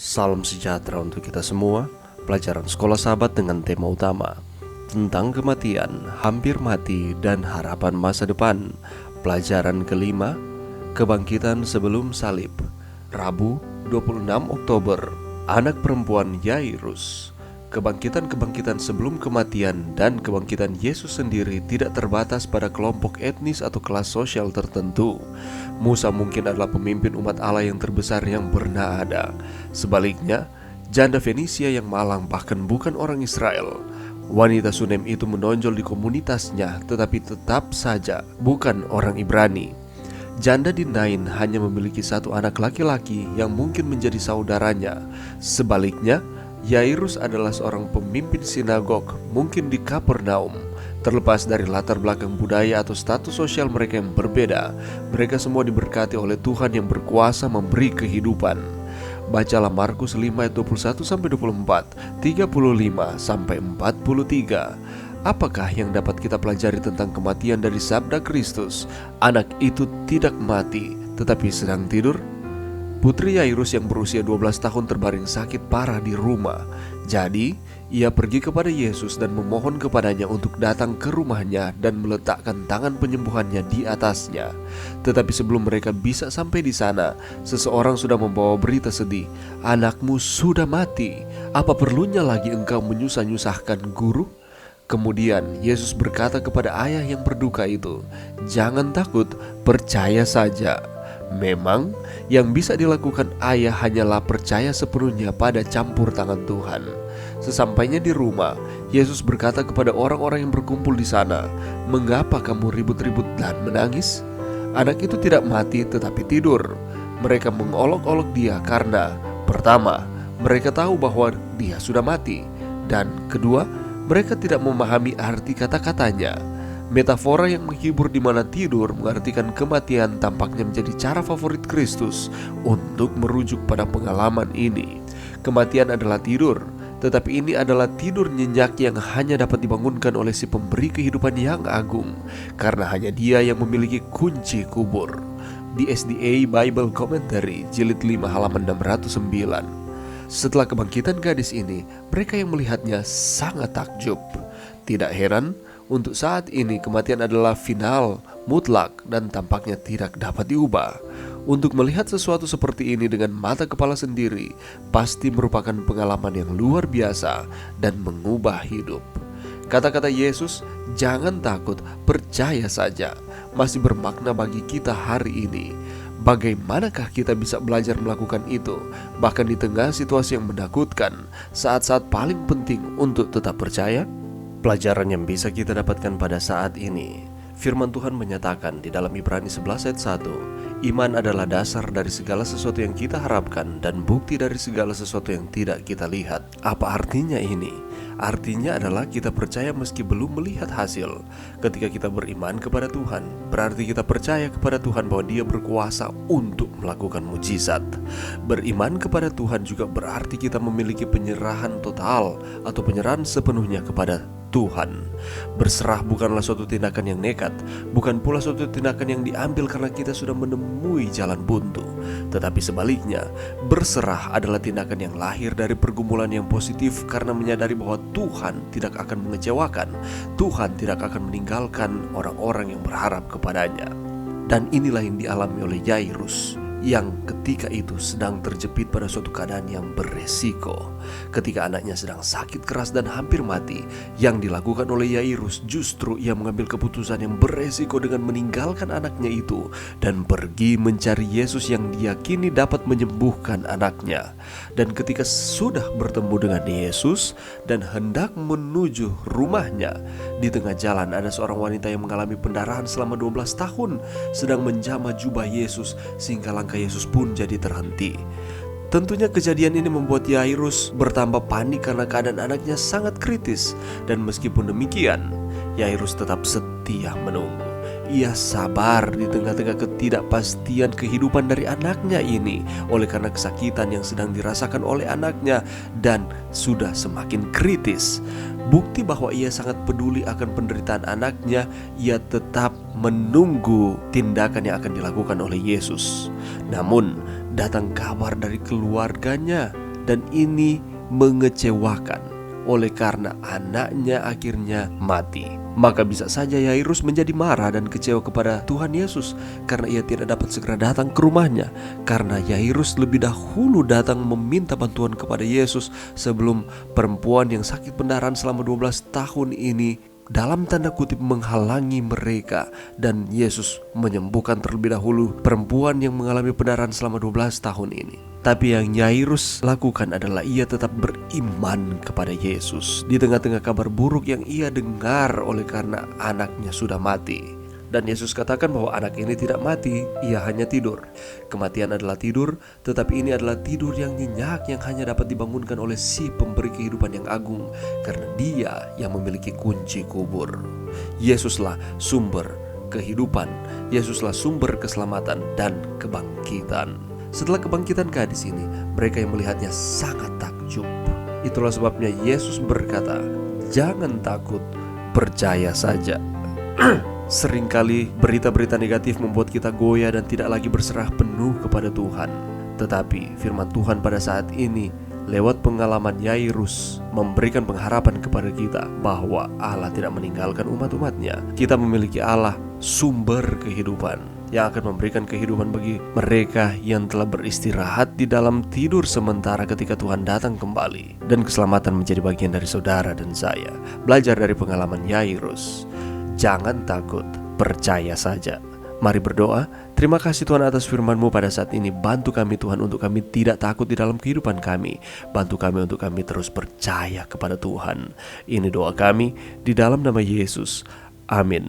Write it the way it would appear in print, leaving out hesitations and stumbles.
Salam sejahtera untuk kita semua. Pelajaran Sekolah Sahabat dengan tema utama tentang kematian, hampir mati, dan harapan masa depan. Pelajaran kelima, kebangkitan sebelum salib. Rabu, 26 Oktober. Anak perempuan Yairus. Kebangkitan-kebangkitan sebelum kematian dan kebangkitan Yesus sendiri tidak terbatas pada kelompok etnis atau kelas sosial tertentu. Musa mungkin adalah pemimpin umat Allah yang terbesar yang pernah ada. Sebaliknya, janda Fenisia yang malang bahkan bukan orang Israel. Wanita Sunem itu menonjol di komunitasnya, tetapi tetap saja bukan orang Ibrani. Janda di Nain hanya memiliki satu anak laki-laki yang mungkin menjadi saudaranya. Sebaliknya, Yairus adalah seorang pemimpin sinagog, mungkin di Kapernaum. Terlepas dari latar belakang budaya atau status sosial mereka yang berbeda, mereka semua diberkati oleh Tuhan yang berkuasa memberi kehidupan. Bacalah Markus 5 ayat 21-24, 35-43. Apakah yang dapat kita pelajari tentang kematian dari sabda Kristus? Anak itu tidak mati, tetapi sedang tidur. Putri Yairus yang berusia 12 tahun terbaring sakit parah di rumah. Jadi, ia pergi kepada Yesus dan memohon kepadanya untuk datang ke rumahnya dan meletakkan tangan penyembuhannya di atasnya. Tetapi sebelum mereka bisa sampai di sana, seseorang sudah membawa berita sedih. Anakmu sudah mati. Apa perlunya lagi engkau menyusah-nyusahkan guru? Kemudian Yesus berkata kepada ayah yang berduka itu, "Jangan takut, percaya saja." Memang yang bisa dilakukan ayah hanyalah percaya sepenuhnya pada campur tangan Tuhan. Sesampainya di rumah, Yesus berkata kepada orang-orang yang berkumpul di sana, "Mengapa kamu ribut-ribut dan menangis? Anak itu tidak mati tetapi tidur." Mereka mengolok-olok dia karena pertama, mereka tahu bahwa dia sudah mati, dan kedua, mereka tidak memahami arti kata-katanya. Metafora yang menghibur di mana tidur mengartikan kematian tampaknya menjadi cara favorit Kristus untuk merujuk pada pengalaman ini. Kematian adalah tidur, tetapi ini adalah tidur nyenyak yang hanya dapat dibangunkan oleh si pemberi kehidupan yang agung, karena hanya dia yang memiliki kunci kubur. Di SDA Bible Commentary, jilid 5 halaman 609. Setelah kebangkitan gadis ini, mereka yang melihatnya sangat takjub. Tidak heran, untuk saat ini kematian adalah final, mutlak, dan tampaknya tidak dapat diubah. Untuk melihat sesuatu seperti ini dengan mata kepala sendiri pasti merupakan pengalaman yang luar biasa dan mengubah hidup. Kata-kata Yesus, "Jangan takut, percaya saja," masih bermakna bagi kita hari ini. Bagaimanakah kita bisa belajar melakukan itu, bahkan di tengah situasi yang menakutkan, saat-saat paling penting untuk tetap percaya? Pelajaran yang bisa kita dapatkan pada saat ini, firman Tuhan menyatakan di dalam Ibrani 11 ayat 1, iman adalah dasar dari segala sesuatu yang kita harapkan dan bukti dari segala sesuatu yang tidak kita lihat. Apa artinya ini? Artinya adalah kita percaya meski belum melihat hasil. Ketika kita beriman kepada Tuhan, berarti kita percaya kepada Tuhan bahwa Dia berkuasa untuk melakukan mujizat. Beriman kepada Tuhan juga berarti kita memiliki penyerahan total atau penyerahan sepenuhnya kepada Tuhan. Berserah bukanlah suatu tindakan yang nekat, bukan pula suatu tindakan yang diambil karena kita sudah menemui jalan buntu. Tetapi sebaliknya, berserah adalah tindakan yang lahir dari pergumulan yang positif karena menyadari bahwa Tuhan tidak akan mengecewakan, Tuhan tidak akan meninggalkan orang-orang yang berharap kepadanya. Dan inilah yang dialami oleh Yairus, yang ketika itu sedang terjepit pada suatu keadaan yang beresiko. Ketika anaknya sedang sakit keras dan hampir mati, yang dilakukan oleh Yairus justru ia mengambil keputusan yang beresiko dengan meninggalkan anaknya itu dan pergi mencari Yesus yang diyakini dapat menyembuhkan anaknya. Dan ketika sudah bertemu dengan Yesus dan hendak menuju rumahnya, di tengah jalan ada seorang wanita yang mengalami pendarahan selama 12 tahun sedang menjamah jubah Yesus, sehingga langkah Yesus pun jadi terhenti. Tentunya kejadian ini membuat Yairus bertambah panik karena keadaan anaknya sangat kritis. Dan meskipun demikian, Yairus tetap setia menunggu. Ia sabar di tengah-tengah ketidakpastian kehidupan dari anaknya ini, oleh karena kesakitan yang sedang dirasakan oleh anaknya dan sudah semakin kritis. Bukti bahwa ia sangat peduli akan penderitaan anaknya, ia tetap menunggu tindakan yang akan dilakukan oleh Yesus. Namun, datang kabar dari keluarganya dan ini mengecewakan oleh karena anaknya akhirnya mati. Maka bisa saja Yairus menjadi marah dan kecewa kepada Tuhan Yesus karena ia tidak dapat segera datang ke rumahnya, karena Yairus lebih dahulu datang meminta bantuan kepada Yesus sebelum perempuan yang sakit pendarahan selama 12 tahun ini dalam tanda kutip menghalangi mereka, dan Yesus menyembuhkan terlebih dahulu perempuan yang mengalami pendarahan selama 12 tahun ini. Tapi yang Yairus lakukan adalah ia tetap beriman kepada Yesus di tengah-tengah kabar buruk yang ia dengar oleh karena anaknya sudah mati. Dan Yesus katakan bahwa anak ini tidak mati, ia hanya tidur. Kematian adalah tidur, tetapi ini adalah tidur yang nyenyak yang hanya dapat dibangunkan oleh si pemberi kehidupan yang agung, karena dia yang memiliki kunci kubur. Yesuslah sumber kehidupan, Yesuslah sumber keselamatan dan kebangkitan. Setelah kebangkitan gadis ini, mereka yang melihatnya sangat takjub. Itulah sebabnya Yesus berkata, "Jangan takut, percaya saja." Seringkali berita-berita negatif membuat kita goyah dan tidak lagi berserah penuh kepada Tuhan. Tetapi firman Tuhan pada saat ini lewat pengalaman Yairus memberikan pengharapan kepada kita bahwa Allah tidak meninggalkan umat-umatnya. Kita memiliki Allah sumber kehidupan yang akan memberikan kehidupan bagi mereka yang telah beristirahat di dalam tidur sementara ketika Tuhan datang kembali. Dan keselamatan menjadi bagian dari saudara dan saya. Belajar dari pengalaman Yairus. Jangan takut, percaya saja. Mari berdoa. Terima kasih Tuhan atas firman-Mu pada saat ini. Bantu kami Tuhan untuk kami tidak takut di dalam kehidupan kami. Bantu kami untuk kami terus percaya kepada Tuhan. Ini doa kami di dalam nama Yesus. Amin.